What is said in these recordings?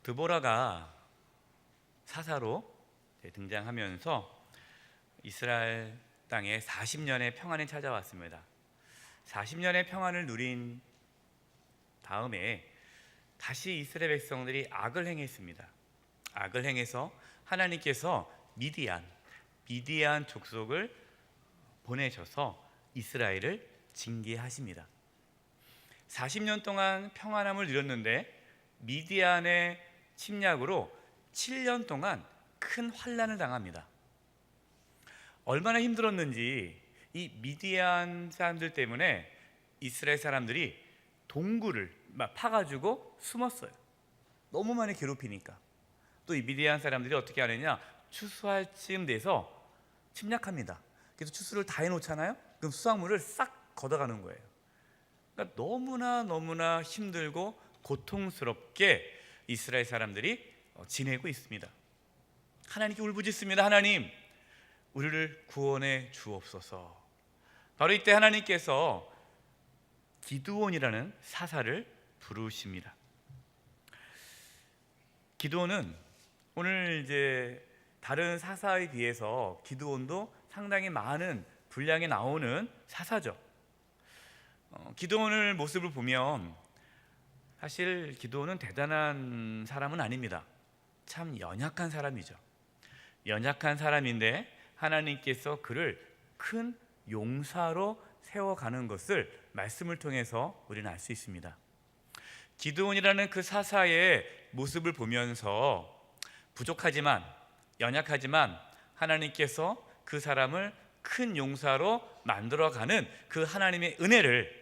드보라가 사사로 등장하면서 이스라엘 땅에 40년의 평안이 찾아왔습니다. 40년의 평안을 누린 다음에 다시 이스라엘 백성들이 악을 행했습니다. 악을 행해서 하나님께서 미디안 족속을 보내셔서 이스라엘을 징계하십니다. 40년 동안 평안함을 누렸는데 미디안의 침략으로 7년 동안 큰 환난을 당합니다. 얼마나 힘들었는지 이 미디안 사람들 때문에 이스라엘 사람들이 동굴을 파가지고 숨었어요. 너무 많이 괴롭히니까. 또 이 미디안 사람들이 어떻게 하느냐, 추수할 즈음 돼서 침략합니다. 그래서 추수를 다 해놓잖아요. 그럼 수확물을 싹 걷어가는 거예요. 그러니까 너무나 힘들고 고통스럽게 이스라엘 사람들이 지내고 있습니다. 하나님께 울부짖습니다. 하나님, 우리를 구원해 주옵소서. 바로 이때 하나님께서 기드온이라는 사사를 부르십니다. 기드온은 오늘 이제 다른 사사에 비해서 기드온도 상당히 많은 분량이 나오는 사사죠. 기드온의 모습을 보면 사실 기드온은 대단한 사람은 아닙니다. 참 연약한 사람이죠. 연약한 사람인데 하나님께서 그를 큰 용사로 세워가는 것을 말씀을 통해서 우리는 알 수 있습니다. 기드온이라는 그 사사의 모습을 보면서 부족하지만 연약하지만 하나님께서 그 사람을 큰 용사로 만들어가는 그 하나님의 은혜를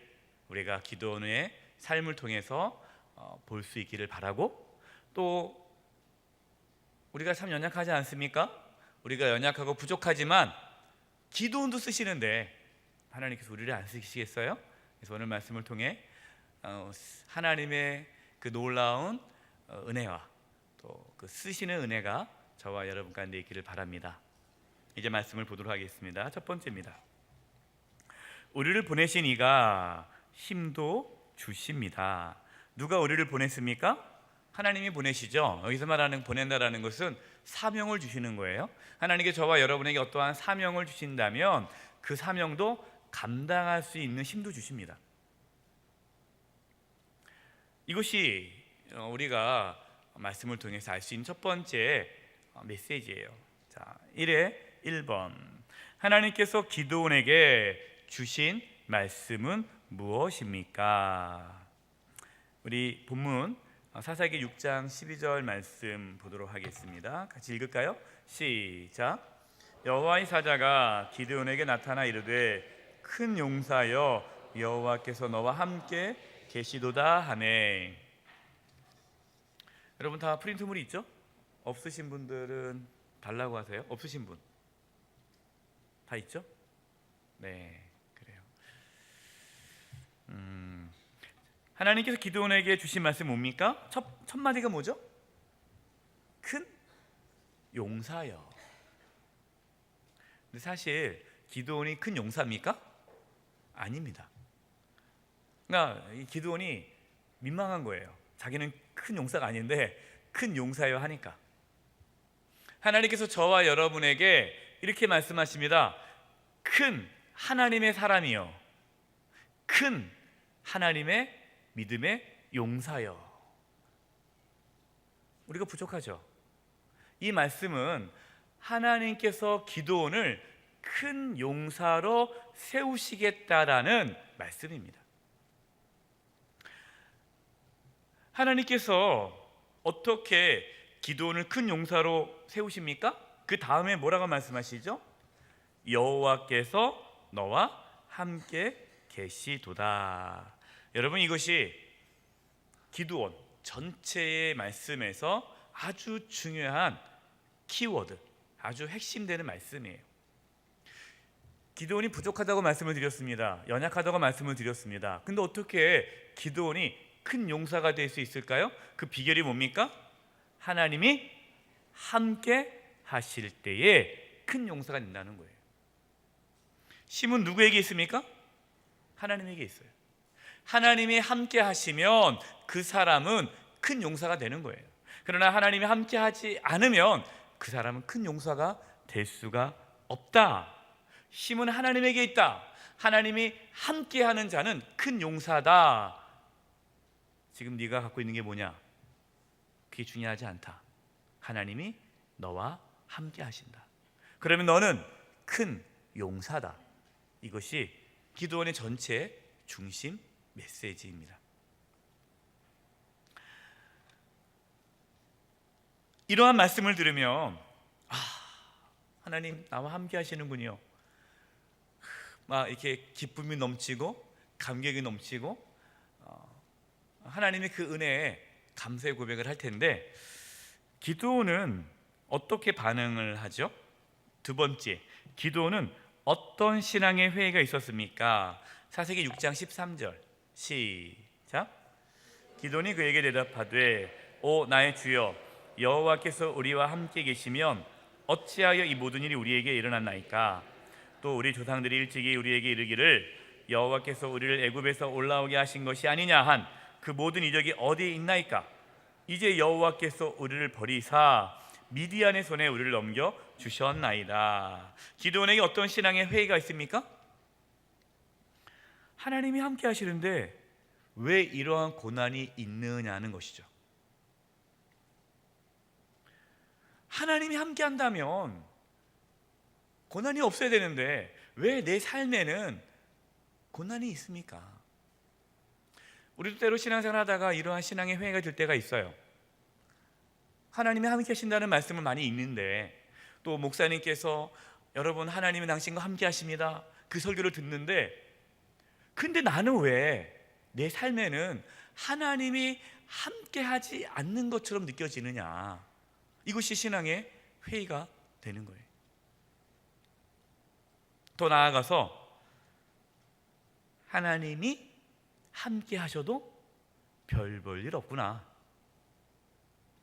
우리가 기드온의 삶을 통해서 볼 수 있기를 바라고, 또 우리가 참 연약하지 않습니까? 우리가 연약하고 부족하지만 기드온도 쓰시는데 하나님께서 우리를 안 쓰시겠어요? 그래서 오늘 말씀을 통해 하나님의 그 놀라운 은혜와 또 그 쓰시는 은혜가 저와 여러분 가운데 있기를 바랍니다. 이제 말씀을 보도록 하겠습니다. 첫 번째입니다. 우리를 보내신 이가 힘도 주십니다. 누가 우리를 보냈습니까? 하나님이 보내시죠. 여기서 말하는 보낸다라는 것은 사명을 주시는 거예요. 하나님께 저와 여러분에게 어떠한 사명을 주신다면 그 사명도 감당할 수 있는 힘도 주십니다. 이것이 우리가 말씀을 통해서 알 수 있는 첫 번째 메시지예요. 자, 1번 하나님께서 기드온에게 주신 말씀은 무엇입니까? 우리 본문 사사기 6장 12절 말씀 보도록 하겠습니다. 같이 읽을까요? 시작. 여호와의 사자가 기드온에게 나타나 이르되 큰 용사여 여호와께서 너와 함께 계시도다 하네. 여러분 다 프린트물이 있죠? 없으신 분들은 달라고 하세요. 없으신 분 다 있죠? 네, 그래요. 하나님께서 기드온에게 주신 말씀 뭡니까? 첫 마디가 뭐죠? 큰 용사여. 근데 사실 기드온이 큰 용사입니까? 아닙니다. 그러니까 이 기드온이 민망한 거예요. 자기는 큰 용사가 아닌데 큰 용사여 하니까. 하나님께서 저와 여러분에게 이렇게 말씀하십니다. 큰 하나님의 사람이요, 큰 하나님의 믿음의 용사여. 우리가 부족하죠. 이 말씀은 하나님께서 기드온을 큰 용사로 세우시겠다라는 말씀입니다. 하나님께서 어떻게 기드온을 큰 용사로 세우십니까? 그 다음에 뭐라고 말씀하시죠? 여호와께서 너와 함께 계시도다. 여러분, 이것이 기드온 전체의 말씀에서 아주 중요한 키워드, 아주 핵심되는 말씀이에요. 기드온이 부족하다고 말씀을 드렸습니다. 연약하다고 말씀을 드렸습니다. 근데 어떻게 기드온이 큰 용사가 될 수 있을까요? 그 비결이 뭡니까? 하나님이 함께 하실 때에 큰 용사가 된다는 거예요. 힘은 누구에게 있습니까? 하나님에게 있어요. 하나님이 함께 하시면 그 사람은 큰 용사가 되는 거예요. 그러나 하나님이 함께하지 않으면 그 사람은 큰 용사가 될 수가 없다. 힘은 하나님에게 있다. 하나님이 함께하는 자는 큰 용사다. 지금 네가 갖고 있는 게 뭐냐? 그게 중요하지 않다. 하나님이 너와 함께 하신다. 그러면 너는 큰 용사다. 이것이 기도원의 전체 중심 메시지입니다. 이러한 말씀을 들으면 하나님 나와 함께 하시는군요. 막 이렇게 기쁨이 넘치고 감격이 넘치고 하나님의 그 은혜에 감사의 고백을 할 텐데, 기드온은 어떻게 반응을 하죠? 두 번째, 기드온은 어떤 신앙의 회의가 있었습니까? 사사기 6장 13절 시작. 기드온이 그에게 대답하되 오 나의 주여 여호와께서 우리와 함께 계시면 어찌하여 이 모든 일이 우리에게 일어났나이까? 또 우리 조상들이 일찍이 우리에게 이르기를 여호와께서 우리를 애굽에서 올라오게 하신 것이 아니냐 한 그 모든 이적이 어디에 있나이까? 이제 여호와께서 우리를 버리사 미디안의 손에 우리를 넘겨 주셨나이다. 기드온에게 어떤 신앙의 회의가 있습니까? 하나님이 함께 하시는데 왜 이러한 고난이 있느냐는 것이죠. 하나님이 함께 한다면 고난이 없어야 되는데 왜 내 삶에는 고난이 있습니까? 우리도 때로 신앙생활 하다가 이러한 신앙의 회의가 들 때가 있어요. 하나님이 함께 하신다는 말씀을 많이 읽는데, 또 목사님께서 여러분 하나님은 당신과 함께 하십니다, 그 설교를 듣는데, 근데 나는 왜 내 삶에는 하나님이 함께 하지 않는 것처럼 느껴지느냐? 이것이 신앙의 회의가 되는 거예요. 더 나아가서 하나님이 함께 하셔도 별 볼 일 없구나,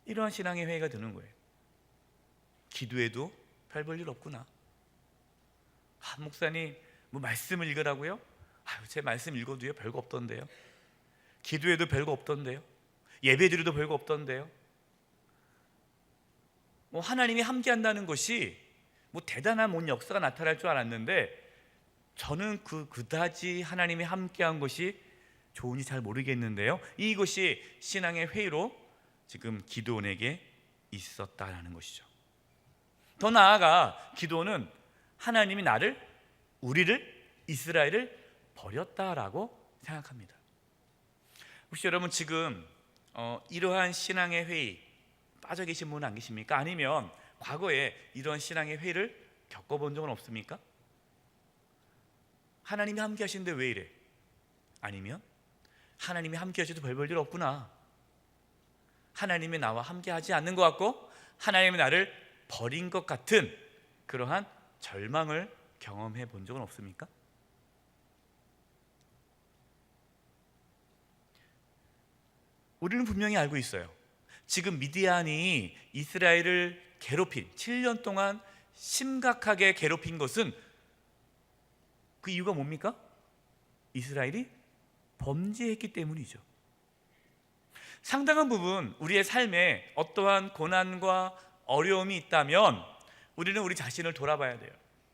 이러한 신앙의 회의가 드는 거예요. 기도해도 별 볼 일 없구나. 목사님 뭐 말씀을 읽으라고요? 제 말씀 읽어도요 별거 없던데요. 기도해도 별거 없던데요. 예배드려도 별거 없던데요. 하나님이 함께 한다는 것이 대단한 뭔 역사가 나타날 줄 알았는데, 저는 그다지 하나님이 함께한 것이 좋은지 잘 모르겠는데요. 이것이 신앙의 회의로 지금 기드온에게 있었다라는 것이죠. 더 나아가 기드온은 하나님이 우리를 이스라엘을 버렸다라고 생각합니다. 혹시 여러분 지금 이러한 신앙의 회의 빠져 계신 분은 안 계십니까? 아니면 과거에 이런 신앙의 회의를 겪어본 적은 없습니까? 하나님이 함께 하시는데 왜 이래? 아니면 하나님이 함께 하셔도 별 볼 일 없구나, 하나님이 나와 함께 하지 않는 것 같고 하나님이 나를 버린 것 같은 그러한 절망을 경험해 본 적은 없습니까? 우리는 분명히 알고 있어요. 지금 미디안이 이스라엘을 괴롭힌 7년 동안 심각하게 괴롭힌 것은 그 이유가 뭡니까? 이스라엘이 범죄했기 때문이죠. 상당한 부분 우리의 삶에 어떠한 고난과 어려움이 있다면 우리는 우리 자신을 돌아봐야 돼요.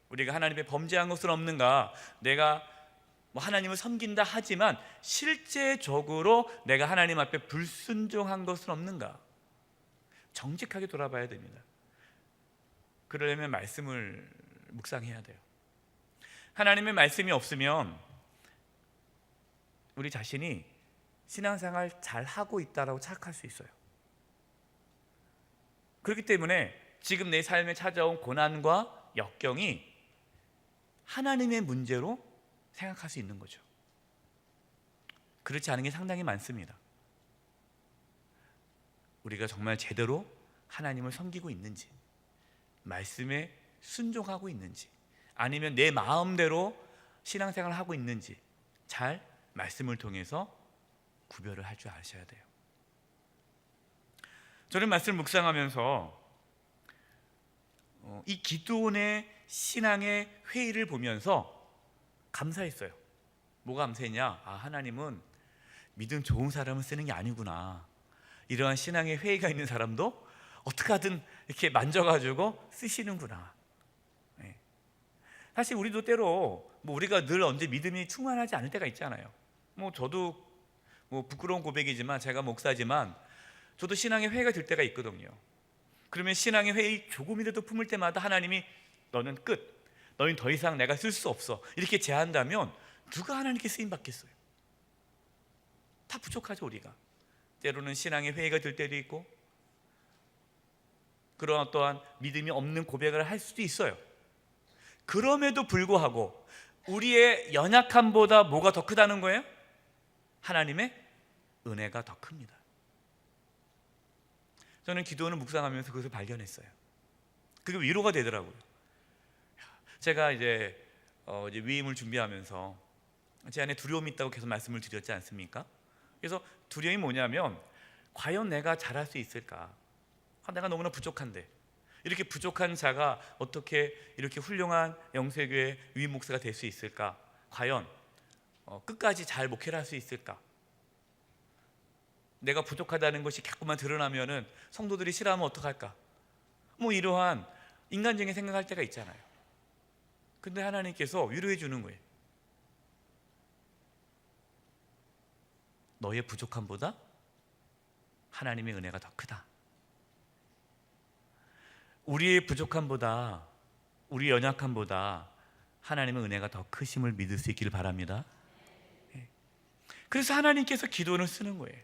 우리가 하나님의 범죄한 것은 없는가? 내가 하나님을 섬긴다 하지만 실제적으로 내가 하나님 앞에 불순종한 것은 없는가? 정직하게 돌아봐야 됩니다. 그러려면 말씀을 묵상해야 돼요. 하나님의 말씀이 없으면 우리 자신이 신앙생활 잘 하고 있다라고 착각할 수 있어요. 그렇기 때문에 지금 내 삶에 찾아온 고난과 역경이 하나님의 문제로 생각할 수 있는 거죠. 그렇지 않은 게 상당히 많습니다. 우리가 정말 제대로 하나님을 섬기고 있는지, 말씀에 순종하고 있는지, 아니면 내 마음대로 신앙생활을 하고 있는지 잘 말씀을 통해서 구별을 할 줄 아셔야 돼요. 저는 말씀을 묵상하면서 이 기드온의 신앙의 회의를 보면서 감사했어요. 뭐가 감사했냐? 하나님은 믿음 좋은 사람을 쓰는 게 아니구나. 이러한 신앙의 회의가 있는 사람도 어떻게 하든 이렇게 만져가지고 쓰시는구나. 예. 사실 우리도 때로 우리가 늘 언제 믿음이 충만하지 않을 때가 있잖아요. 저도 부끄러운 고백이지만 제가 목사지만 저도 신앙의 회의가 들 때가 있거든요. 그러면 신앙의 회의 조금이라도 품을 때마다 하나님이 너는 끝, 너는 더 이상 내가 쓸 수 없어 이렇게 제한다면 누가 하나님께 쓰임 받겠어요? 다 부족하죠. 우리가 때로는 신앙의 회의가 들 때도 있고 그런 어떠한 믿음이 없는 고백을 할 수도 있어요. 그럼에도 불구하고 우리의 연약함보다 뭐가 더 크다는 거예요? 하나님의 은혜가 더 큽니다. 저는 기도원을 묵상하면서 그것을 발견했어요. 그게 위로가 되더라고요. 제가 이제 위임을 준비하면서 제 안에 두려움이 있다고 계속 말씀을 드렸지 않습니까? 그래서 두려움이 뭐냐면 과연 내가 잘할 수 있을까? 내가 너무나 부족한데 이렇게 부족한 자가 어떻게 이렇게 훌륭한 영세교회 위임 목사가 될 수 있을까? 과연 끝까지 잘 목회를 할 수 있을까? 내가 부족하다는 것이 자꾸만 드러나면은 성도들이 싫어하면 어떡할까? 이러한 인간적인 생각할 때가 있잖아요. 근데 하나님께서 위로해 주는 거예요. 너의 부족함보다 하나님의 은혜가 더 크다. 우리의 부족함보다, 우리 연약함보다 하나님의 은혜가 더 크심을 믿을 수 있기를 바랍니다. 그래서 하나님께서 기도원을 쓰는 거예요.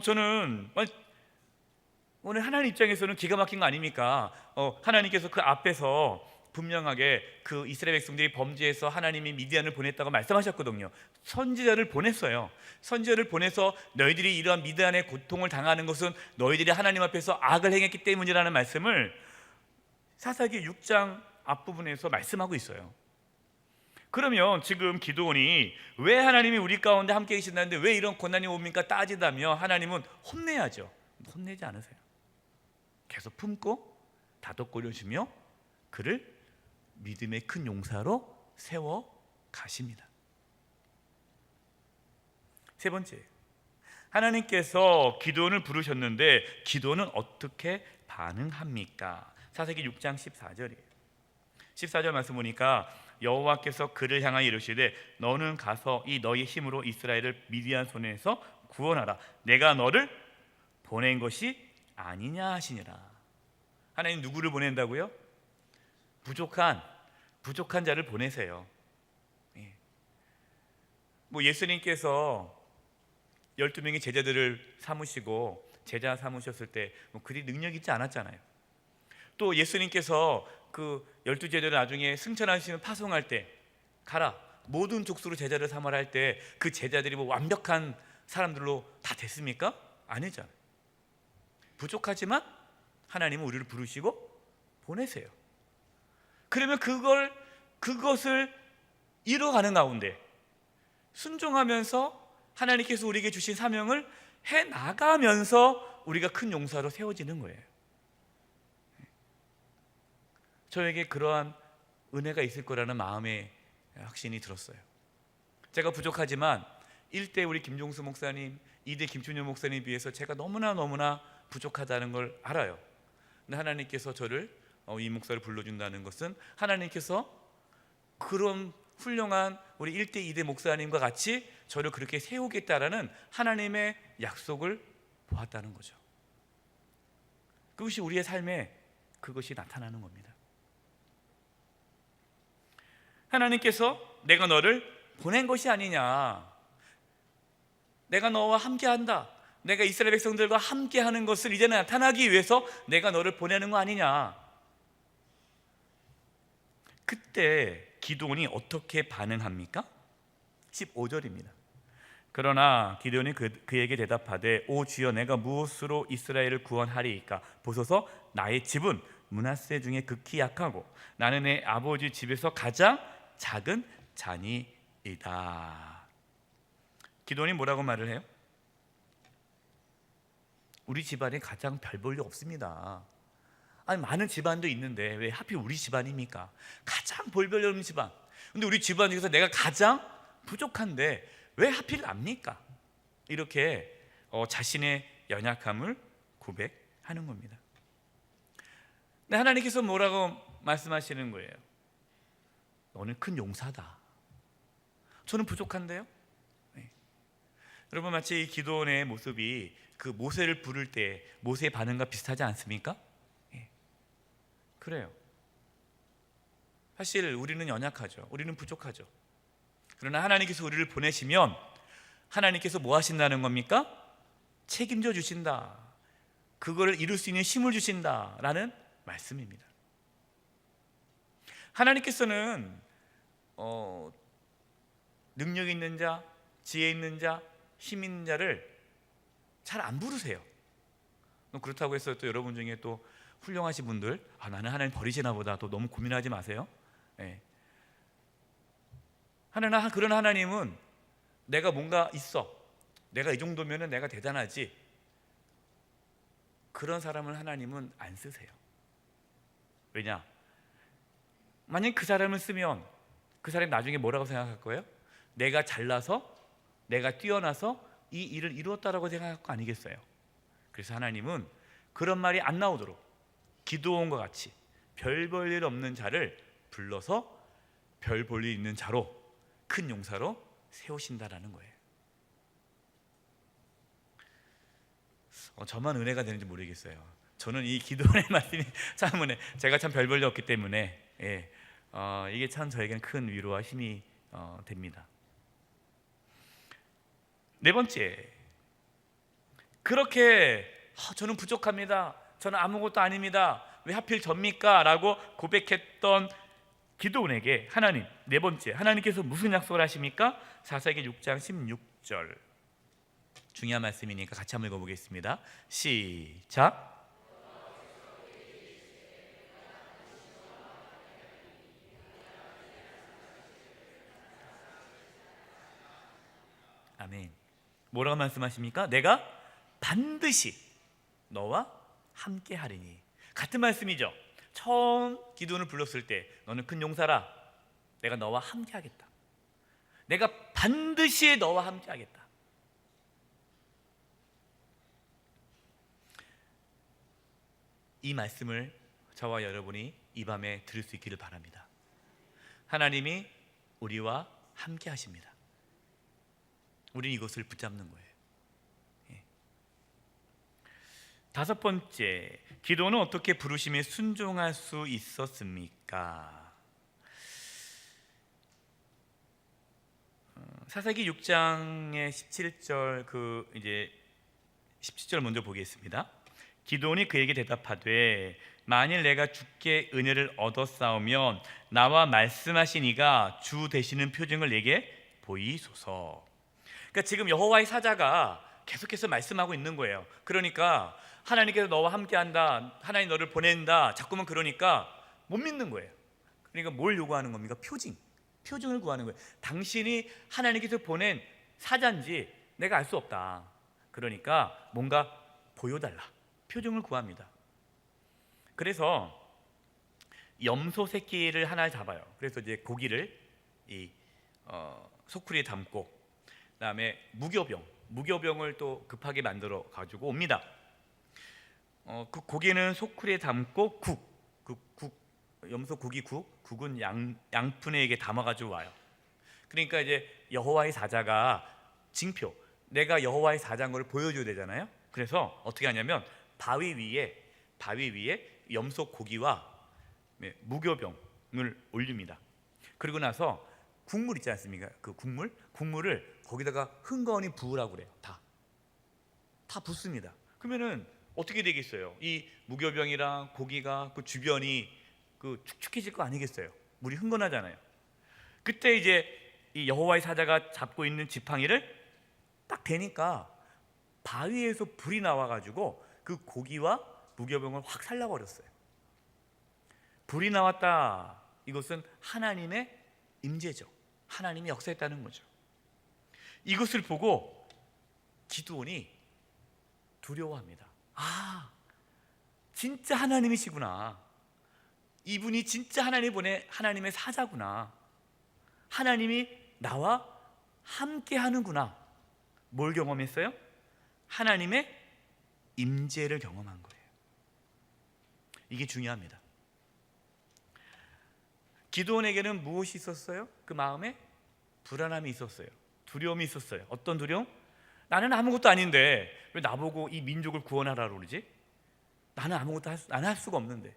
저는 오늘 하나님 입장에서는 기가 막힌 거 아닙니까? 하나님께서 그 앞에서 분명하게 그 이스라엘 백성들이 범죄해서 하나님이 미디안을 보냈다고 말씀하셨거든요. 선지자를 보냈어요. 선지자를 보내서 너희들이 이러한 미디안의 고통을 당하는 것은 너희들이 하나님 앞에서 악을 행했기 때문이라는 말씀을 사사기 6장 앞부분에서 말씀하고 있어요. 그러면 지금 기드온이 왜 하나님이 우리 가운데 함께 계신다는데 왜 이런 고난이 옵니까? 따지다면 하나님은 혼내야죠. 혼내지 않으세요. 계속 품고 다독거려주며 그를 믿음의 큰 용사로 세워 가십니다. 세 번째, 하나님께서 기드온을 부르셨는데 기드온은 어떻게 반응합니까? 사사기 6장 14절이에요. 14절 말씀 보니까 여호와께서 그를 향하여 이르시되 너는 가서 이 너의 힘으로 이스라엘을 미디안 손에서 구원하라. 내가 너를 보낸 것이 아니냐 하시니라. 하나님 누구를 보낸다고요? 부족한 자를 보내세요. 예수님께서 12명의 제자들을 삼으시고 제자 삼으셨을 때 그리 능력 있지 않았잖아요. 또 예수님께서 그 12제자를 나중에 승천하시면 파송할 때 가라 모든 족속으로 제자를 삼아라 할 때 그 제자들이 완벽한 사람들로 다 됐습니까? 아니잖아요. 부족하지만 하나님은 우리를 부르시고 보내세요. 그러면 그것을 이뤄가는 가운데 순종하면서 하나님께서 우리에게 주신 사명을 해나가면서 우리가 큰 용사로 세워지는 거예요. 저에게 그러한 은혜가 있을 거라는 마음의 확신이 들었어요. 제가 부족하지만 1대 우리 김종수 목사님, 2대 김춘효 목사님에 비해서 제가 너무나 부족하다는 걸 알아요. 근데 하나님께서 저를 이 목사를 불러준다는 것은 하나님께서 그런 훌륭한 우리 1대 2대 목사님과 같이 저를 그렇게 세우겠다라는 하나님의 약속을 보았다는 거죠. 그것이 우리의 삶에 그것이 나타나는 겁니다. 하나님께서 내가 너를 보낸 것이 아니냐, 내가 너와 함께한다, 내가 이스라엘 백성들과 함께하는 것을 이제 나타나기 위해서 내가 너를 보내는 거 아니냐. 그때 기드온이 어떻게 반응합니까? 15절입니다. 그러나 기드온이 그에게 대답하되 오 주여 내가 무엇으로 이스라엘을 구원하리이까? 보소서 나의 집은 므낫세 중에 극히 약하고 나는 내 아버지 집에서 가장 작은 자니이다. 기드온이 뭐라고 말을 해요? 우리 집안에 가장 별 볼 일 없습니다. 아니 많은 집안도 있는데 왜 하필 우리 집안입니까? 가장 볼 별 없는 집안. 근데 우리 집안 중에서 내가 가장 부족한데 왜 하필 납니까? 이렇게 자신의 연약함을 고백하는 겁니다. 근데 하나님께서 뭐라고 말씀하시는 거예요? 너는 큰 용사다. 저는 부족한데요? 네. 여러분, 마치 이 기도원의 모습이 그 모세를 부를 때 모세의 반응과 비슷하지 않습니까? 네. 그래요. 사실 우리는 연약하죠. 우리는 부족하죠. 그러나 하나님께서 우리를 보내시면 하나님께서 뭐 하신다는 겁니까? 책임져 주신다. 그거를 이룰 수 있는 힘을 주신다라는 말씀입니다. 하나님께서는 능력 있는 자, 지혜 있는 자, 힘 있는 자를 잘 안 부르세요. 그렇다고 해서 또 여러분 중에 또 훌륭하신 분들, 나는 하나님 버리시나 보다, 또 너무 고민하지 마세요. 네. 그런 하나님은 내가 뭔가 있어, 내가 이 정도면 내가 대단하지, 그런 사람을 하나님은 안 쓰세요. 왜냐? 만약 그 사람을 쓰면 그 사람이 나중에 뭐라고 생각할 거예요? 내가 잘나서, 내가 뛰어나서 이 일을 이루었다라고 생각할 거 아니겠어요? 그래서 하나님은 그런 말이 안 나오도록 기도원과 같이 별 볼 일 없는 자를 불러서 별 볼 일 있는 자로, 큰 용사로 세우신다라는 거예요. 저만 은혜가 되는지 모르겠어요. 저는 이 기도원의 말씀이 참 은혜, 제가 참 별 볼 일 없기 때문에 이게 참 저에게는 큰 위로와 힘이 됩니다. 네 번째, 그렇게 저는 부족합니다, 저는 아무것도 아닙니다, 왜 하필 접니까? 라고 고백했던 기도원에게 하나님, 네 번째, 하나님께서 무슨 약속을 하십니까? 사사기 6장 16절, 중요한 말씀이니까 같이 한번 읽어보겠습니다. 시작. 아멘. 뭐라고 말씀하십니까? 내가 반드시 너와 함께 하리니. 같은 말씀이죠. 처음 기도원을 불렀을 때 너는 큰 용사라, 내가 너와 함께 하겠다, 내가 반드시 너와 함께 하겠다. 이 말씀을 저와 여러분이 이 밤에 들을 수 있기를 바랍니다. 하나님이 우리와 함께 하십니다. 우리는 이것을 붙잡는 거예요. 다섯 번째, 기도는 어떻게 부르심에 순종할 수 있었습니까? 사사기 6장의 17절, 이제 17절 먼저 보겠습니다. 기도원이 그에게 대답하되 만일 내가 주께 은혜를 얻었사오면 나와 말씀하신 이가 주 되시는 표징을 내게 보이소서. 그러니까 지금 여호와의 사자가 계속해서 말씀하고 있는 거예요. 그러니까 하나님께서 너와 함께한다, 하나님 너를 보낸다, 자꾸만 그러니까 못 믿는 거예요. 그러니까 뭘 요구하는 겁니까? 표징을 구하는 거예요. 당신이 하나님께서 보낸 사자인지 내가 알 수 없다. 그러니까 뭔가 보여달라, 표징을 구합니다. 그래서 염소 새끼를 하나 잡아요. 그래서 이제 고기를 이 소쿠리에 담고, 그다음에 무교병을 또 급하게 만들어 가지고 옵니다. 그 고기는 소쿠리에 담고 염소 고기 국은 양푼에게 담아가지고 와요. 그러니까 이제 여호와의 사자가 징표, 내가 여호와의 사자인 걸 보여줘야 되잖아요. 그래서 어떻게 하냐면 바위 위에 염소 고기와 무교병을 올립니다. 그리고 나서 국물 있지 않습니까? 그 국물을 거기다가 흥건히 부으라고 그래요. 다 붓습니다. 그러면은 어떻게 되겠어요? 이 무교병이랑 고기가 그 주변이 축축해질 거 아니겠어요? 물이 흥건하잖아요. 그때 이제 이 여호와의 사자가 잡고 있는 지팡이를 딱 대니까 바위에서 불이 나와가지고 그 고기와 무교병을 확 살라버렸어요. 불이 나왔다. 이것은 하나님의 임재죠. 하나님이 역사했다는 거죠. 이것을 보고 기드온이 두려워합니다. 진짜 하나님이시구나. 이분이 진짜 하나님이 보낸 하나님의 사자구나. 하나님이 나와 함께 하는구나. 뭘 경험했어요? 하나님의 임재를 경험한 거예요. 이게 중요합니다. 기드온에게는 무엇이 있었어요? 그 마음에 불안함이 있었어요. 두려움이 있었어요. 어떤 두려움? 나는 아무것도 아닌데 왜 나보고 이 민족을 구원하라고 그러지? 나는 아무것도 나는 할 수가 없는데.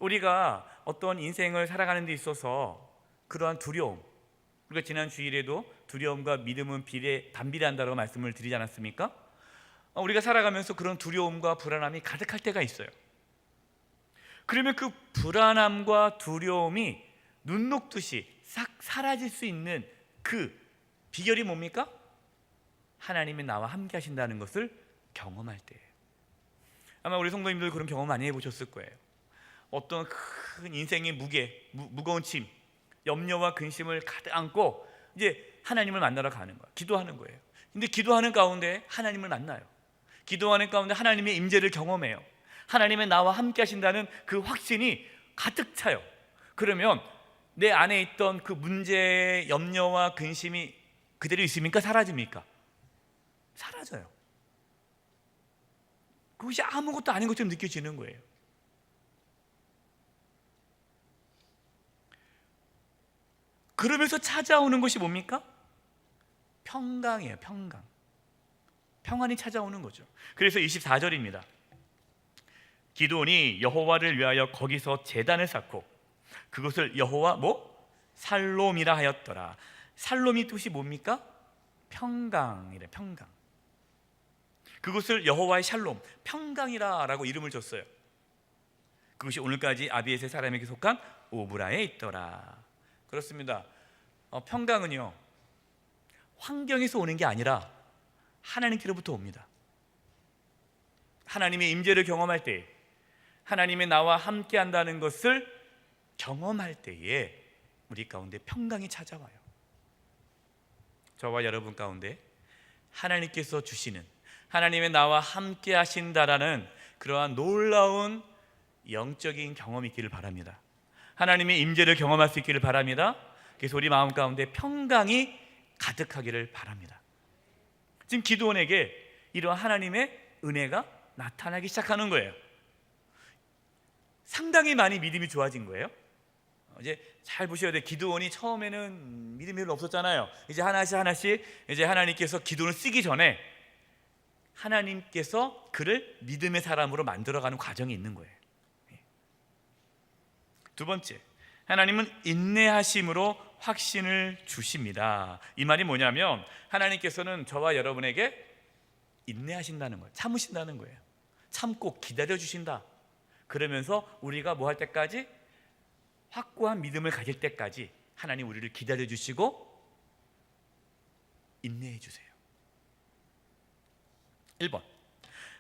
우리가 어떤 인생을 살아가는 데 있어서 그러한 두려움, 우리가 지난 주일에도 두려움과 믿음은 반비례한다고 말씀을 드리지 않았습니까? 우리가 살아가면서 그런 두려움과 불안함이 가득할 때가 있어요. 그러면 그 불안함과 두려움이 눈 녹듯이 싹 사라질 수 있는 그 비결이 뭡니까? 하나님이 나와 함께 하신다는 것을 경험할 때예요. 아마 우리 성도님들 그런 경험 많이 해보셨을 거예요. 어떤 큰 인생의 무거운 짐, 염려와 근심을 가득 안고 이제 하나님을 만나러 가는 거야. 기도하는 거예요. 근데 기도하는 가운데 하나님을 만나요. 기도하는 가운데 하나님의 임재를 경험해요. 하나님의 나와 함께 하신다는 그 확신이 가득 차요. 그러면 내 안에 있던 그 문제의 염려와 근심이 그대로 있습니까? 사라집니까? 사라져요. 그것이 아무것도 아닌 것처럼 느껴지는 거예요. 그러면서 찾아오는 것이 뭡니까? 평강이에요. 평강. 평안이 찾아오는 거죠. 그래서 24절입니다. 기드온이 여호와를 위하여 거기서 제단을 쌓고 그것을 여호와 살롬이라 하였더라. 살롬이 뜻이 뭡니까? 평강이래. 평강. 그것을 여호와의 샬롬, 평강이라라고 이름을 줬어요. 그것이 오늘까지 아비에셀 사람에게 속한 오브라에 있더라. 그렇습니다. 평강은요, 환경에서 오는 게 아니라 하나님께로부터 옵니다. 하나님의 임재를 경험할 때, 하나님의 나와 함께 한다는 것을 경험할 때에 우리 가운데 평강이 찾아와요. 저와 여러분 가운데 하나님께서 주시는, 하나님의 나와 함께 하신다라는 그러한 놀라운 영적인 경험이 있기를 바랍니다. 하나님의 임재를 경험할 수 있기를 바랍니다. 그래서 우리 마음 가운데 평강이 가득하기를 바랍니다. 지금 기드온에게 이러한 하나님의 은혜가 나타나기 시작하는 거예요. 상당히 많이 믿음이 좋아진 거예요. 이제 잘 보셔야 돼요. 기드온이 처음에는 믿음이 별로 없었잖아요. 이제 하나씩 이제 하나님께서 기드온을 쓰기 전에 하나님께서 그를 믿음의 사람으로 만들어가는 과정이 있는 거예요. 두 번째, 하나님은 인내하심으로 확신을 주십니다. 이 말이 뭐냐면 하나님께서는 저와 여러분에게 인내하신다는 거예요. 참으신다는 거예요. 참고 기다려주신다. 그러면서 우리가 뭐 할 때까지? 확고한 믿음을 가질 때까지 하나님 우리를 기다려주시고 인내해 주세요. 1번,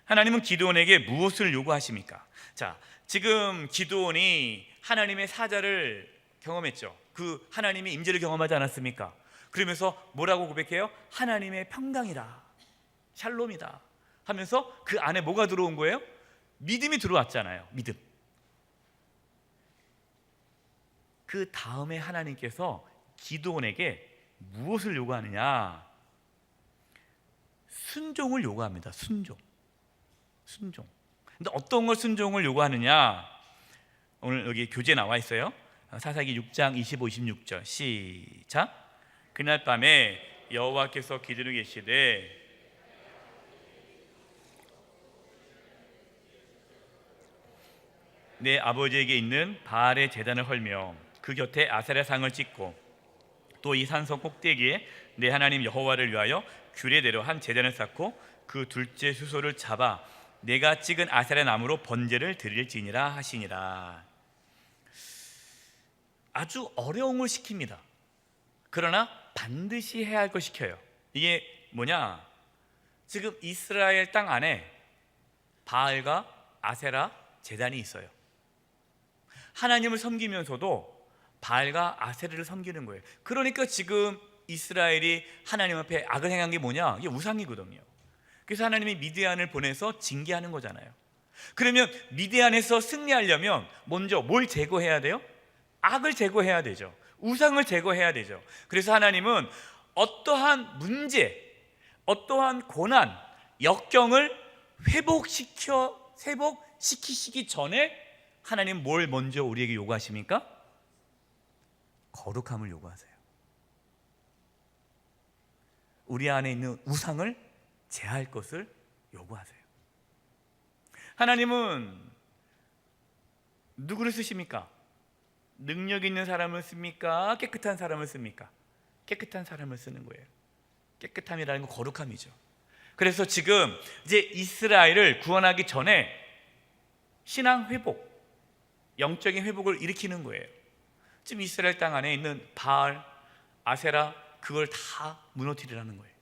하나님은 기드온에게 무엇을 요구하십니까? 자, 지금 기드온이 하나님의 사자를 경험했죠. 그 하나님의 임재를 경험하지 않았습니까? 그러면서 뭐라고 고백해요? 하나님의 평강이다, 샬롬이다 하면서 그 안에 뭐가 들어온 거예요? 믿음이 들어왔잖아요. 믿음. 그 다음에 하나님께서 기드온에게 무엇을 요구하느냐? 순종을 요구합니다. 순종. 근데 어떤 걸 순종을 요구하느냐? 오늘 여기 교재에 나와 있어요. 사사기 6장 25, 26절 시작. 그날 밤에 여호와께서 기드온에게 계시되 내 아버지에게 있는 바알의 제단을 헐며 그 곁에 아세라 상을 찍고 또 이 산성 꼭대기에 내 하나님 여호와를 위하여 규례대로 한 제단을 쌓고 그 둘째 수소를 잡아 내가 찍은 아세라 나무로 번제를 드릴지니라 하시니라. 아주 어려움을 시킵니다. 그러나 반드시 해야 할 걸 시켜요. 이게 뭐냐? 지금 이스라엘 땅 안에 바알과 아세라 제단이 있어요. 하나님을 섬기면서도 바알과 아세라를 섬기는 거예요. 그러니까 지금 이스라엘이 하나님 앞에 악을 행한 게 뭐냐? 이게 우상이거든요. 그래서 하나님이 미디안을 보내서 징계하는 거잖아요. 그러면 미디안에서 승리하려면 먼저 뭘 제거해야 돼요? 악을 제거해야 되죠. 우상을 제거해야 되죠. 그래서 하나님은 어떠한 문제, 어떠한 고난, 역경을 회복시키시기 전에 하나님 뭘 먼저 우리에게 요구하십니까? 거룩함을 요구하세요. 우리 안에 있는 우상을 제할 것을 요구하세요. 하나님은 누구를 쓰십니까? 능력 있는 사람을 씁니까? 깨끗한 사람을 씁니까? 깨끗한 사람을 쓰는 거예요. 깨끗함이라는 건 거룩함이죠. 그래서 지금 이제 이스라엘을 구원하기 전에 신앙 회복, 영적인 회복을 일으키는 거예요. 지금 이스라엘 땅 안에 있는 바알, 아세라, 그걸 다 무너뜨리라는 거예요.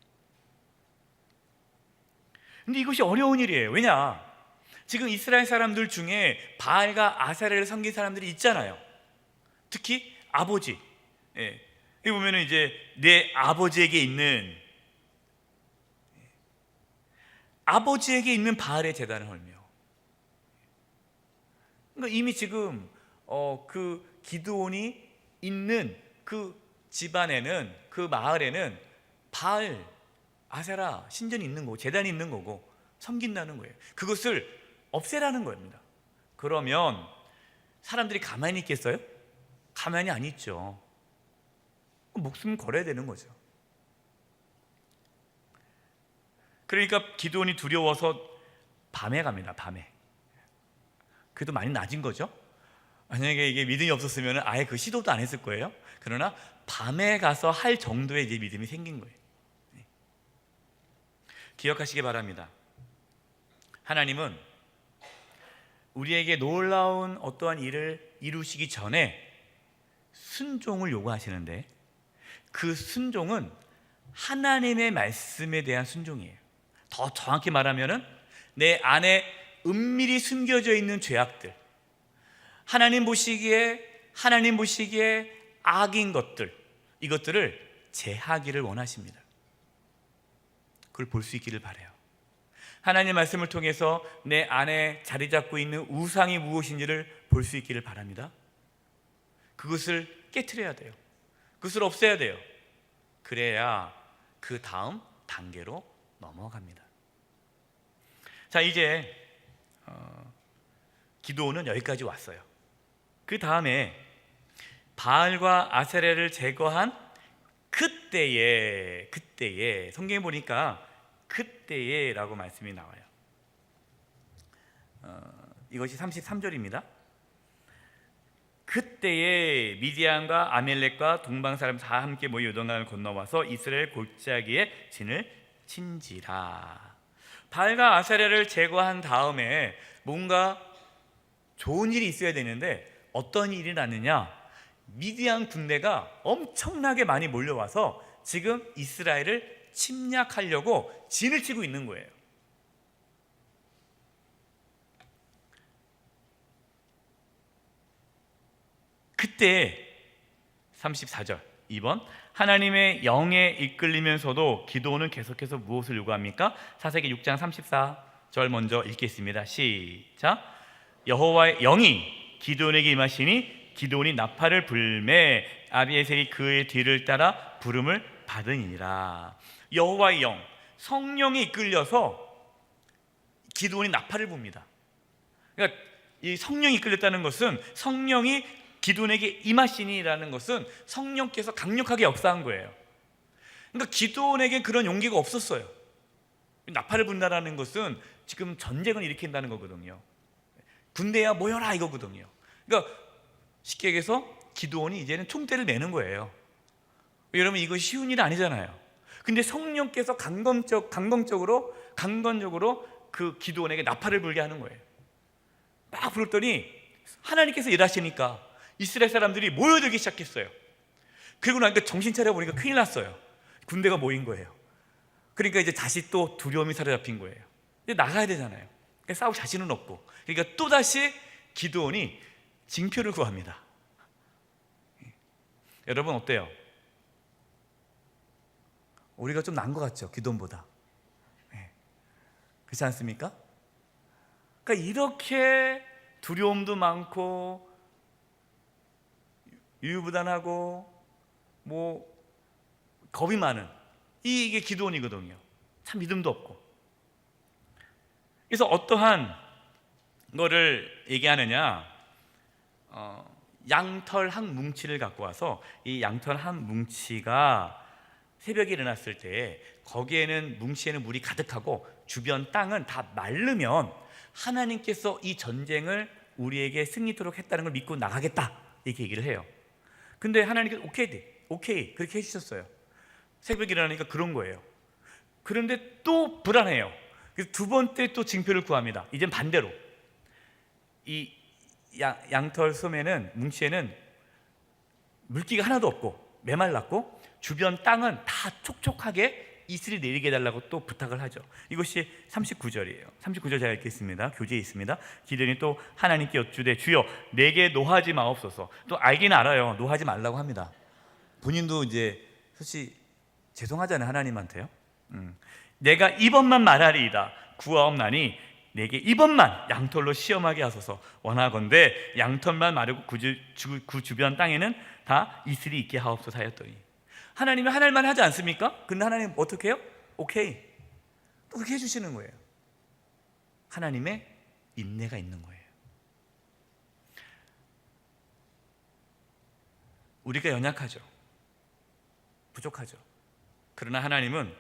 근데 이것이 어려운 일이에요. 왜냐? 지금 이스라엘 사람들 중에 바알과 아세라를 섬긴 사람들이 있잖아요. 특히 아버지. 여기 보면은 이제 내 아버지에게 있는 바알의 제단을 헐며. 그러니까 이미 지금 그 기드온이 있는 그 집안에는, 그 마을에는 바알, 아세라 신전이 있는 거고 제단이 있는 거고 섬긴다는 거예요. 그것을 없애라는 겁니다. 그러면 사람들이 가만히 있겠어요? 가만히 안 있죠. 목숨 걸어야 되는 거죠. 그러니까 기드온이 두려워서 밤에 갑니다. 밤에. 그래도 많이 낮은 거죠. 만약에 이게 믿음이 없었으면 아예 그 시도도 안 했을 거예요. 그러나 밤에 가서 할 정도의 이제 믿음이 생긴 거예요. 기억하시기 바랍니다. 하나님은 우리에게 놀라운 어떠한 일을 이루시기 전에 순종을 요구하시는데, 그 순종은 하나님의 말씀에 대한 순종이에요. 더 정확히 말하면은 내 안에 은밀히 숨겨져 있는 죄악들, 하나님 보시기에 악인 것들, 이것들을 제하기를 원하십니다. 그걸 볼 수 있기를 바라요. 하나님 말씀을 통해서 내 안에 자리 잡고 있는 우상이 무엇인지를 볼 수 있기를 바랍니다. 그것을 깨트려야 돼요. 그것을 없애야 돼요. 그래야 그 다음 단계로 넘어갑니다. 자, 이제 기드온은 여기까지 왔어요. 그 다음에 바알과 아세라를 제거한 그때에 성경에 보니까 그때에라고 말씀이 나와요. 이것이 33절입니다. 그때에 미디안과 아멜렉과 동방 사람 다 함께 모여 요단강을 건너와서 이스라엘 골짜기에 진을 친지라. 바알과 아세라를 제거한 다음에 뭔가 좋은 일이 있어야 되는데 어떤 일이 났느냐? 미디안 군대가 엄청나게 많이 몰려와서 지금 이스라엘을 침략하려고 진을 치고 있는 거예요. 그때 34절 2번 하나님의 영에 이끌리면서도 기드온은 계속해서 무엇을 요구합니까? 사사기 6장 34절 먼저 읽겠습니다. 시작. 여호와의 영이 기드온에게 임하시니 기드온이 나팔을 불매 아비에셀이 그의 뒤를 따라 부름을 받으니라. 여호와의 영, 성령이 이끌려서 기드온이 나팔을 붑니다. 그러니까 이 성령이 이끌렸다는 것은, 성령이 기드온에게 임하시니라는 것은 성령께서 강력하게 역사한 거예요. 그러니까 기드온에게 그런 용기가 없었어요. 나팔을 분다라는 것은 지금 전쟁을 일으킨다는 거거든요. 군대야 모여라 이거거든요. 그러니까 쉽게 얘기해서 기드온이 이제는 총대를 내는 거예요. 여러분, 이거 쉬운 일 아니잖아요. 근데 성령께서 강건적으로 그 기드온에게 나팔을 불게 하는 거예요. 막 불었더니 하나님께서 일하시니까 이스라엘 사람들이 모여들기 시작했어요. 그리고 나니까 정신 차려보니까 큰일 났어요. 군대가 모인 거예요. 그러니까 이제 다시 또 두려움이 사로잡힌 거예요. 이제 나가야 되잖아요. 그러니까 싸울 자신은 없고, 그러니까 또다시 기드온이 징표를 구합니다. 여러분 어때요? 우리가 좀 나은 것 같죠? 기드온보다. 그렇지 않습니까? 그러니까 이렇게 두려움도 많고 유유부단하고 겁이 많은 이게 기드온이거든요. 참 믿음도 없고. 그래서 어떠한 거를 얘기하느냐, 양털 한 뭉치를 갖고 와서 이 양털 한 뭉치가 새벽에 일어났을 때 거기에는 뭉치에는 물이 가득하고 주변 땅은 다 마르면 하나님께서 이 전쟁을 우리에게 승리토록 했다는 걸 믿고 나가겠다, 이렇게 얘기를 해요. 근데 하나님께서 오케이 그렇게 해주셨어요. 새벽에 일어나니까 그런 거예요. 그런데 또 불안해요. 그래서 두 번째 또 징표를 구합니다. 이젠 반대로 이 양털 소매는, 뭉치에는 물기가 하나도 없고 메말랐고 주변 땅은 다 촉촉하게 이슬이 내리게 해달라고 또 부탁을 하죠. 이것이 39절이에요 39절 제가 읽겠습니다. 교재에 있습니다. 기드온이 또 하나님께 여쭈되 주여 내게 노하지 마옵소서. 또 알긴 알아요. 노하지 말라고 합니다. 본인도 이제 솔직히 죄송하잖아요, 하나님한테요. 내가 이번만 말하리이다. 구하옵나니 내게 이번만 양털로 시험하게 하소서. 원하건대 양털만 마르고 그 주변 땅에는 다 이슬이 있게 하옵소서 하였더니, 하나님이 할 말 하지 않습니까? 근데 하나님 어떻게 해요? 오케이, 또 그렇게 해주시는 거예요. 하나님의 인내가 있는 거예요. 우리가 연약하죠, 부족하죠. 그러나 하나님은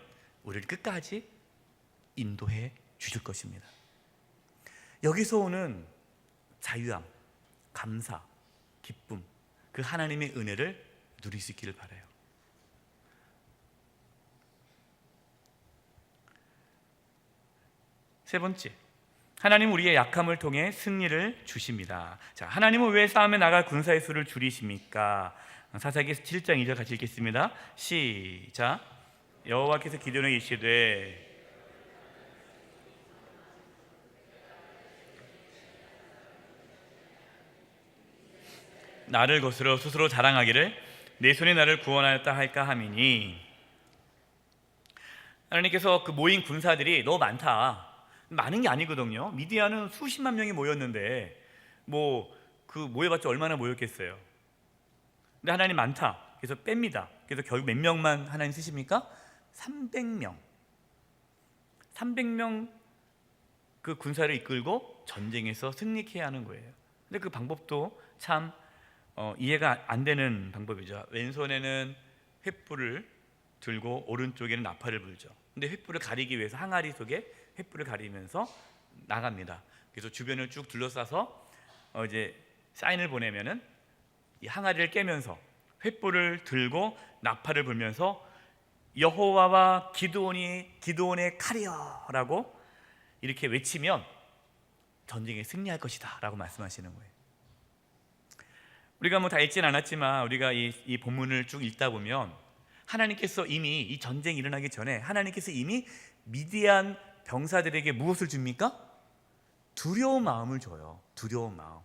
우리를 끝까지 인도해 주실 것입니다. 여기서 오는 자유함, 감사, 기쁨, 그 하나님의 은혜를 누릴 수 있기를 바라요. 세 번째, 하나님은 우리의 약함을 통해 승리를 주십니다. 자, 하나님은 왜 싸움에 나갈 군사의 수를 줄이십니까? 사사기에서 7장 2절 같이 읽겠습니다. 시작. 여호와께서 기드온에게 이르시되 나를 거스러 스스로 자랑하기를 내 손이 나를 구원하였다 할까 함이니, 하나님께서 그 모인 군사들이 너무 많다, 많은 게 아니거든요. 미디안은 수십만 명이 모였는데 그 모여봤자 얼마나 모였겠어요. 근데 하나님 많다, 그래서 뺍니다. 그래서 결국 몇 명만 하나님 쓰십니까? 300명 그 군사를 이끌고 전쟁에서 승리케 하는 거예요. 근데 그 방법도 참 이해가 안 되는 방법이죠. 왼손에는 횃불을 들고 오른쪽에는 나팔을 불죠. 근데 횃불을 가리기 위해서 항아리 속에 횃불을 가리면서 나갑니다. 그래서 주변을 쭉 둘러싸서 이제 사인을 보내면은 이 항아리를 깨면서 횃불을 들고 나팔을 불면서 여호와와 기드온의 칼이여라고 이렇게 외치면 전쟁에 승리할 것이다 라고 말씀하시는 거예요. 우리가 다 읽진 않았지만 우리가 이 본문을 쭉 읽다 보면 하나님께서 이미 이 전쟁이 일어나기 전에 하나님께서 이미 미디안 병사들에게 무엇을 줍니까? 두려운 마음을 줘요. 두려운 마음.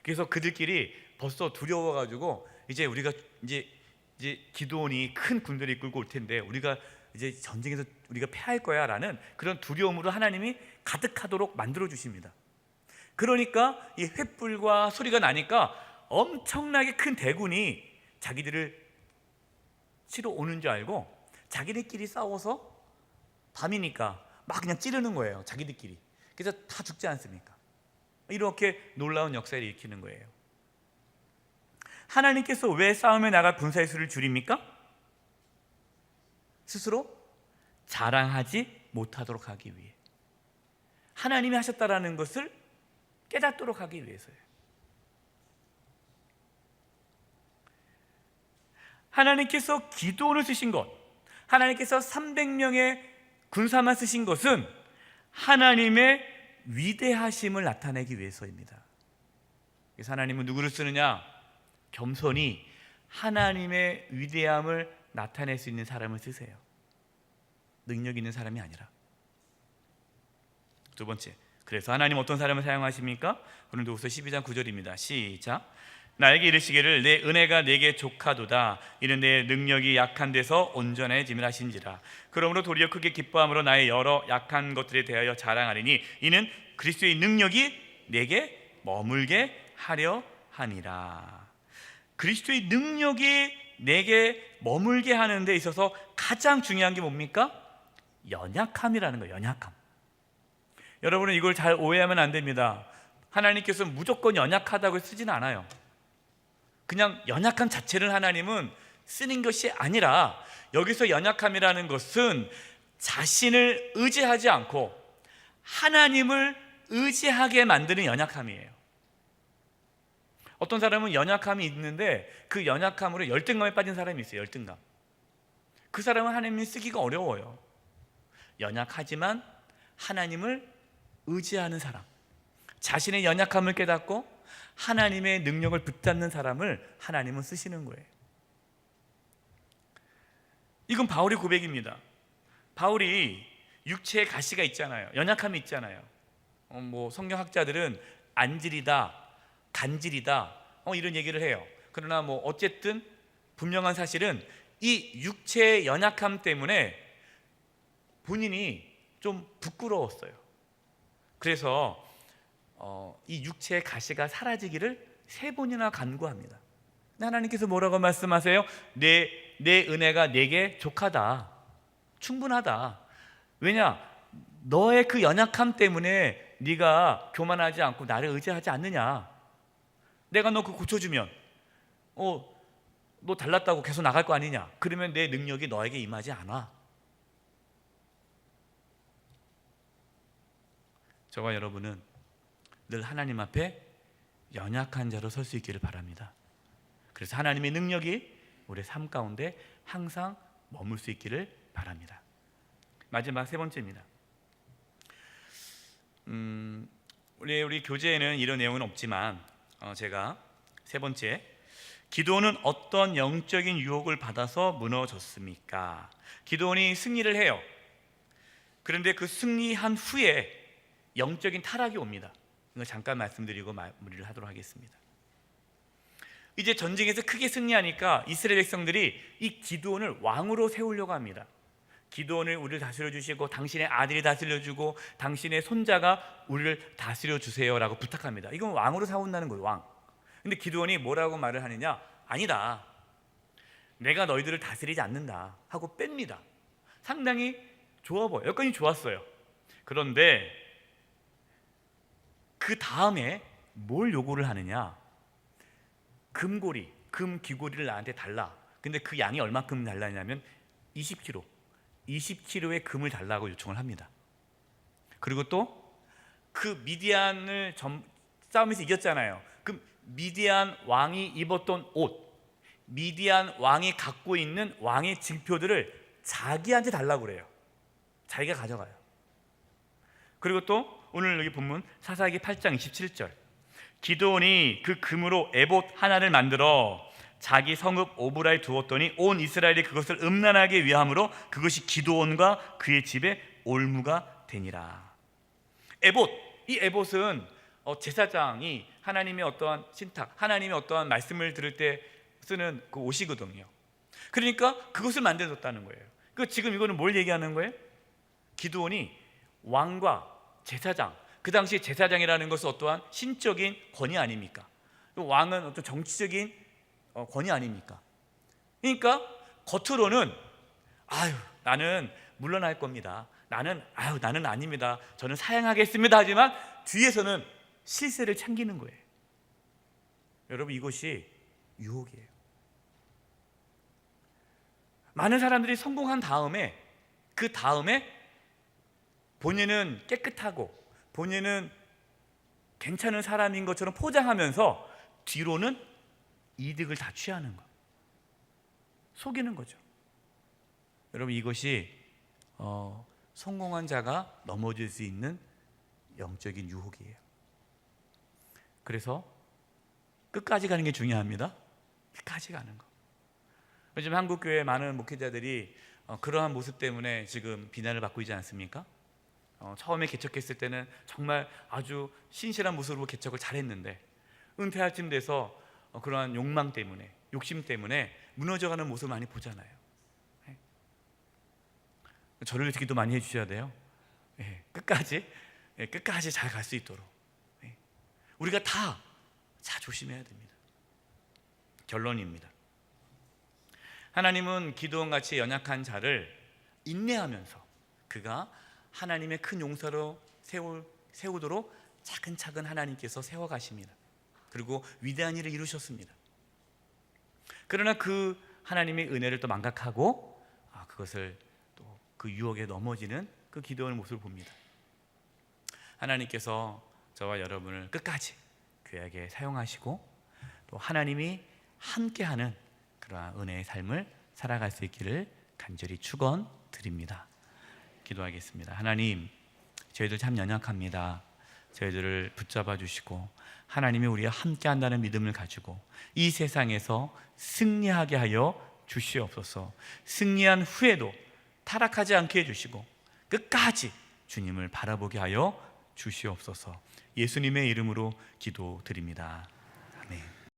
그래서 그들끼리 벌써 두려워가지고 이제 기드온이 큰 군대를 이끌고 올 텐데 우리가 이제 전쟁에서 우리가 패할 거야라는 그런 두려움으로 하나님이 가득하도록 만들어 주십니다. 그러니까 이 횃불과 소리가 나니까 엄청나게 큰 대군이 자기들을 치러 오는 줄 알고 자기들끼리 싸워서 밤이니까 막 그냥 찌르는 거예요, 자기들끼리. 그래서 다 죽지 않습니까? 이렇게 놀라운 역사를 일으키는 거예요. 하나님께서 왜 싸움에 나갈 군사의 수를 줄입니까? 스스로 자랑하지 못하도록 하기 위해, 하나님이 하셨다라는 것을 깨닫도록 하기 위해서예요. 하나님께서 기드온을 쓰신 것, 하나님께서 300명의 군사만 쓰신 것은 하나님의 위대하심을 나타내기 위해서입니다. 그래서 하나님은 누구를 쓰느냐? 겸손히 하나님의 위대함을 나타낼 수 있는 사람을 쓰세요. 능력 있는 사람이 아니라. 두 번째, 그래서 하나님 어떤 사람을 사용하십니까? 고린도후서 12장 9절입니다. 시작. 나에게 이르시기를 내 은혜가 내게 족하도다. 이는 내 능력이 약한 데서 온전해짐을 하신지라. 그러므로 도리어 크게 기뻐함으로 나의 여러 약한 것들에 대하여 자랑하리니 이는 그리스도의 능력이 내게 머물게 하려 함이라. 그리스도의 능력이 내게 머물게 하는 데 있어서 가장 중요한 게 뭡니까? 연약함이라는 거예요. 연약함. 여러분은 이걸 잘 오해하면 안 됩니다. 하나님께서 무조건 연약하다고 쓰진 않아요. 그냥 연약함 자체를 하나님은 쓰는 것이 아니라, 여기서 연약함이라는 것은 자신을 의지하지 않고 하나님을 의지하게 만드는 연약함이에요. 어떤 사람은 연약함이 있는데 그 연약함으로 열등감에 빠진 사람이 있어요. 열등감. 그 사람은 하나님이 쓰기가 어려워요. 연약하지만 하나님을 의지하는 사람, 자신의 연약함을 깨닫고 하나님의 능력을 붙잡는 사람을 하나님은 쓰시는 거예요. 이건 바울의 고백입니다. 바울이 육체의 가시가 있잖아요. 연약함이 있잖아요. 성경학자들은 안질이다, 간질이다, 이런 얘기를 해요. 그러나 어쨌든 분명한 사실은 이 육체의 연약함 때문에 본인이 좀 부끄러웠어요. 그래서 이 육체의 가시가 사라지기를 3번이나 간구합니다. 하나님께서 뭐라고 말씀하세요? 내 은혜가 내게 족하다, 충분하다. 왜냐? 너의 그 연약함 때문에 네가 교만하지 않고 나를 의지하지 않느냐. 내가 너 그거 고쳐주면 너 달랐다고 계속 나갈 거 아니냐. 그러면 내 능력이 너에게 임하지 않아. 저와 여러분은 늘 하나님 앞에 연약한 자로 설 수 있기를 바랍니다. 그래서 하나님의 능력이 우리의 삶 가운데 항상 머물 수 있기를 바랍니다. 마지막 3번째입니다. 우리 교재에는 이런 내용은 없지만 제가 3번째, 기드온은 어떤 영적인 유혹을 받아서 무너졌습니까? 기드온이 승리를 해요. 그런데 그 승리한 후에 영적인 타락이 옵니다. 이거 잠깐 말씀드리고 마무리를 하도록 하겠습니다. 이제 전쟁에서 크게 승리하니까 이스라엘 백성들이 이 기드온을 왕으로 세우려고 합니다. 기드온을 우리를 다스려 주시고 당신의 아들이 다스려 주고 당신의 손자가 우리를 다스려 주세요라고 부탁합니다. 이건 왕으로 세운다는 거예요. 왕. 근데 기드온이 뭐라고 말을 하느냐? 아니다, 내가 너희들을 다스리지 않는다 하고 뺍니다. 상당히 좋아 보여요. 여건이 좋았어요. 그런데 그 다음에 뭘 요구를 하느냐? 금고리, 금 귀고리를 나한테 달라. 근데 그 양이 얼마큼 달라냐면 20kg의 금을 달라고 요청을 합니다. 그리고 또 그 미디안을 싸움에서 이겼잖아요. 그 미디안 왕이 입었던 옷, 미디안 왕이 갖고 있는 왕의 징표들을 자기한테 달라고 그래요. 자기가 가져가요. 그리고 또 오늘 여기 본문 사사기 8장 27절, 기드온이 그 금으로 에봇 하나를 만들어 자기 성읍 오브라에 두었더니 온 이스라엘이 그것을 음란하게 위함으로 그것이 기드온과 그의 집에 올무가 되니라. 에봇, 이 에봇은 제사장이 하나님의 어떠한 신탁, 하나님의 어떠한 말씀을 들을 때 쓰는 그 옷이거든요. 그러니까 그것을 만들어줬다는 거예요. 그 지금 이거는 뭘 얘기하는 거예요? 기드온이 왕과 제사장, 그 당시 제사장이라는 것은 어떠한 신적인 권위 아닙니까? 왕은 어떤 정치적인 권위 아닙니까? 그러니까 겉으로는 나는 물러날 겁니다. 나는 아닙니다. 저는 사양하겠습니다. 하지만 뒤에서는 실세를 챙기는 거예요. 여러분, 이것이 유혹이에요. 많은 사람들이 성공한 다음에 그 다음에 본인은 깨끗하고 본인은 괜찮은 사람인 것처럼 포장하면서 뒤로는 이득을 다 취하는 거, 속이는 거죠. 여러분, 이것이 성공한 자가 넘어질 수 있는 영적인 유혹이에요. 그래서 끝까지 가는 게 중요합니다. 끝까지 가는 거. 요즘 한국교회 많은 목회자들이 그러한 모습 때문에 지금 비난을 받고 있지 않습니까? 처음에 개척했을 때는 정말 아주 신실한 모습으로 개척을 잘했는데 은퇴할 쯤 돼서 그러한 욕망 때문에, 욕심 때문에 무너져가는 모습을 많이 보잖아요. 저를 기도 많이 해주셔야 돼요. 끝까지 잘 갈 수 있도록 우리가 다 조심해야 됩니다. 결론입니다. 하나님은 기드온같이 연약한 자를 인내하면서 그 그가 하나님의 큰 용사로 세우도록 차근차근 하나님께서 세워가십니다. 그리고 위대한 일을 이루셨습니다. 그러나 그 하나님의 은혜를 또 망각하고 그것을 또 그 유혹에 넘어지는 그 기드온의 모습을 봅니다. 하나님께서 저와 여러분을 끝까지 귀하게 사용하시고 또 하나님이 함께하는 그러한 은혜의 삶을 살아갈 수 있기를 간절히 축원드립니다. 기도하겠습니다. 하나님, 저희들 참 연약합니다. 저희들을 붙잡아 주시고 하나님이 우리와 함께한다는 믿음을 가지고 이 세상에서 승리하게 하여 주시옵소서. 승리한 후에도 타락하지 않게 해주시고 끝까지 주님을 바라보게 하여 주시옵소서. 예수님의 이름으로 기도드립니다.